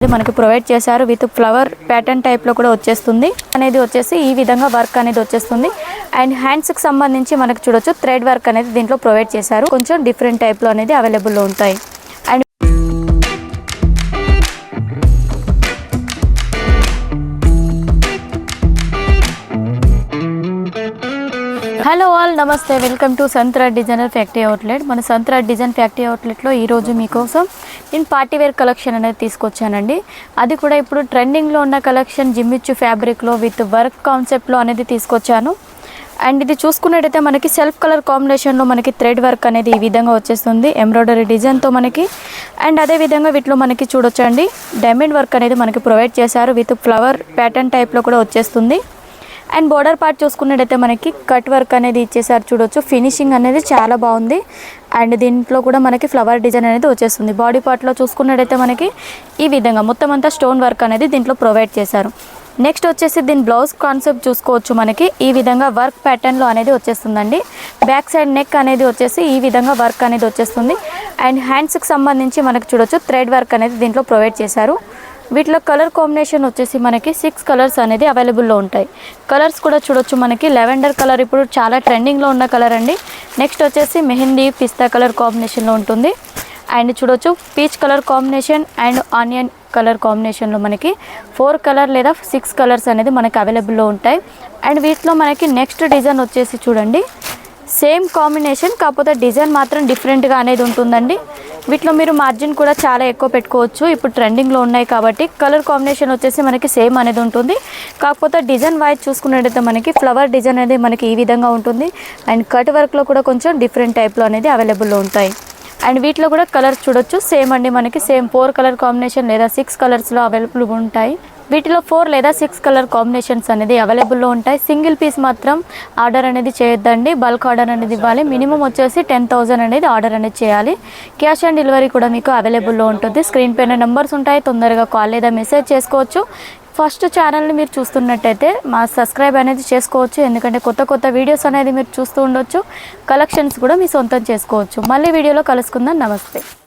మనకి ప్రొవైడ్ చేశారు with flower pattern type లో కూడా వచ్చేస్తుంది అనేది వచ్చేసి ఈ విధంగా వర్క్ అనేది వచ్చేస్తుంది అండ్ హ్యాండ్స్ కి సంబంధించి మనకి చూడొచ్చు థ్రెడ్ వర్క్ అనేది దీంట్లో ప్రొవైడ్ చేశారు కొంచెం డిఫరెంట్ టైప్ లో అనేది అవైలబుల్ లో ఉంటాయి అండ్ హలో ఆల్ నమస్తే welcome to Samrat designer factory outlet మన సంత్రాట్ డిజైన్ ఫ్యాక్టరీ అవుట్లెట్లో ఈరోజు మీకోసం నేను పార్టీ వేర్ కలెక్షన్ అనేది తీసుకొచ్చానండి అది కూడా ఇప్పుడు ట్రెండింగ్లో ఉన్న కలెక్షన్ జిమ్మిచ్చు ఫ్యాబ్రిక్లో విత్ వర్క్ కాన్సెప్ట్లో అనేది తీసుకొచ్చాను అండ్ ఇది చూసుకున్నట్టయితే మనకి సెల్ఫ్ కలర్ కాంబినేషన్లో మనకి థ్రెడ్ వర్క్ అనేది ఈ విధంగా వచ్చేస్తుంది ఎంబ్రాయిడరీ డిజైన్తో మనకి అండ్ అదేవిధంగా వీటిలో మనకి చూడొచ్చండి డైమండ్ వర్క్ అనేది మనకి ప్రొవైడ్ చేశారు విత్ ఫ్లవర్ ప్యాటర్న్ టైప్లో కూడా వచ్చేస్తుంది అండ్ బోర్డర్ పార్ట్ చూసుకున్నట్టయితే మనకి కట్ వర్క్ అనేది ఇచ్చేసారు చూడొచ్చు ఫినిషింగ్ అనేది చాలా బాగుంది అండ్ దీంట్లో కూడా మనకి ఫ్లవర్ డిజైన్ అనేది వచ్చేస్తుంది బాడీ పార్ట్లో చూసుకున్నట్టయితే మనకి ఈ విధంగా మొత్తం అంతా స్టోన్ వర్క్ అనేది దీంట్లో ప్రొవైడ్ చేశారు నెక్స్ట్ వచ్చేసి దీని బ్లౌజ్ కాన్సెప్ట్ చూసుకోవచ్చు మనకి ఈ విధంగా వర్క్ ప్యాటర్న్లో అనేది వచ్చేస్తుందండి బ్యాక్ సైడ్ నెక్ అనేది వచ్చేసి ఈ విధంగా వర్క్ అనేది వచ్చేస్తుంది అండ్ హ్యాండ్స్కి సంబంధించి మనకి చూడొచ్చు థ్రెడ్ వర్క్ అనేది దీంట్లో ప్రొవైడ్ చేశారు వీటిలో కలర్ కాంబినేషన్ వచ్చేసి మనకి 6 కలర్స్ అనేది అవైలబుల్లో ఉంటాయి కలర్స్ కూడా చూడొచ్చు మనకి లెవెండర్ కలర్ ఇప్పుడు చాలా ట్రెండింగ్లో ఉన్న కలర్ అండి నెక్స్ట్ వచ్చేసి మెహందీ పిస్తా కలర్ కాంబినేషన్లో ఉంటుంది అండ్ చూడొచ్చు peach colour combination and onion colour కాంబినేషన్లో మనకి 4 కలర్ లేదా 6 కలర్స్ అనేది మనకి అవైలబుల్లో ఉంటాయి అండ్ వీటిలో మనకి నెక్స్ట్ డిజైన్ వచ్చేసి చూడండి సేమ్ కాంబినేషన్ కాకపోతే డిజైన్ మాత్రం డిఫరెంట్గా అనేది ఉంటుందండి వీటిలో మీరు మార్జిన్ కూడా చాలా ఎక్కువ పెట్టుకోవచ్చు ఇప్పుడు ట్రెండింగ్లో ఉన్నాయి కాబట్టి కలర్ కాంబినేషన్ వచ్చేసి మనకి సేమ్ అనేది ఉంటుంది కాకపోతే డిజైన్ వైజ్ చూసుకున్నట్టయితే మనకి ఫ్లవర్ డిజైన్ అనేది మనకి ఈ విధంగా ఉంటుంది అండ్ కట్ వర్క్లో కూడా కొంచెం డిఫరెంట్ టైప్లో అనేది అవైలబుల్లో ఉంటాయి అండ్ వీటిలో కూడా కలర్స్ చూడొచ్చు సేమ్ అండి మనకి సేమ్ 4 కలర్ కాంబినేషన్ లేదా 6 కలర్స్లో అవైలబుల్ ఉంటాయి వీటిలో 4 లేదా 6 కలర్ కాంబినేషన్స్ అనేది అవైలబుల్లో ఉంటాయి సింగిల్ పీస్ మాత్రం ఆర్డర్ అనేది చేయొద్దండి బల్క్ ఆర్డర్ అనేది ఇవ్వాలి మినిమం వచ్చేసి 10,000 అనేది ఆర్డర్ అనేది చేయాలి క్యాష్ ఆన్ డెలివరీ కూడా మీకు అవైలబుల్లో ఉంటుంది స్క్రీన్ పైన నెంబర్స్ ఉంటాయి తొందరగా కాల్ లేదా మెసేజ్ చేసుకోవచ్చు ఫస్ట్ ఛానల్ని మీరు చూస్తున్నట్టయితే మా సబ్స్క్రైబ్ అనేది చేసుకోవచ్చు ఎందుకంటే కొత్త వీడియోస్ అనేది మీరు చూస్తూ ఉండొచ్చు కలెక్షన్స్ కూడా మీ సొంతం చేసుకోవచ్చు మళ్ళీ వీడియోలో కలుసుకుందాం నమస్తే